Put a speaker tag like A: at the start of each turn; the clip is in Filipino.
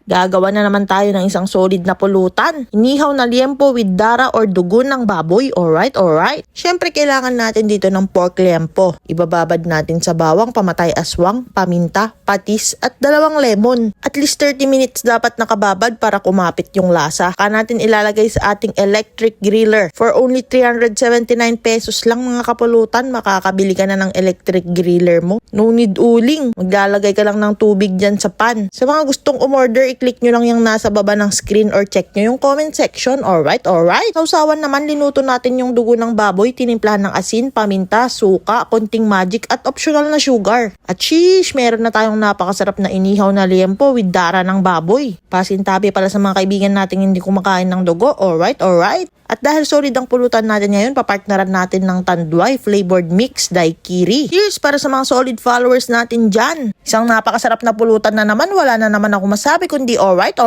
A: Gagawa na naman tayo ng isang solid na pulutan. Inihaw na liempo with dara or dugo ng baboy. Alright. Syempre kailangan natin dito ng pork liempo. Ibababad natin sa bawang, pamatay aswang, paminta, patis at 2 lemon. At least 30 minutes dapat nakababad para kumapit yung lasa. Saka natin ilalagay sa ating electric griller. For only 379 pesos lang mga kapulutan, makakabili ka na ng electric griller mo. No need uling. Maglalagay ka lang ng tubig dyan sa pan. Sa mga gustong umorder, i-click nyo lang yung nasa baba ng screen or check nyo yung comment section. Alright. Sausawan naman, linuto natin yung dugo ng baboy, tinimplahan ng asin, paminta, suka, konting magic at optional na sugar. At sheesh, meron na tayong napakasarap na inihaw na liempo with dara ng baboy. Pasintabi pala sa mga kaibigan nating hindi kumakain ng dugo. Alright. At dahil solid ang pulutan natin ngayon, papartneran natin ng tanduay flavored mix daiquiri. Cheers para sa mga solid followers natin dyan. Isang napakasarap na pulutan na naman, wala na naman ako masabi kundi alright.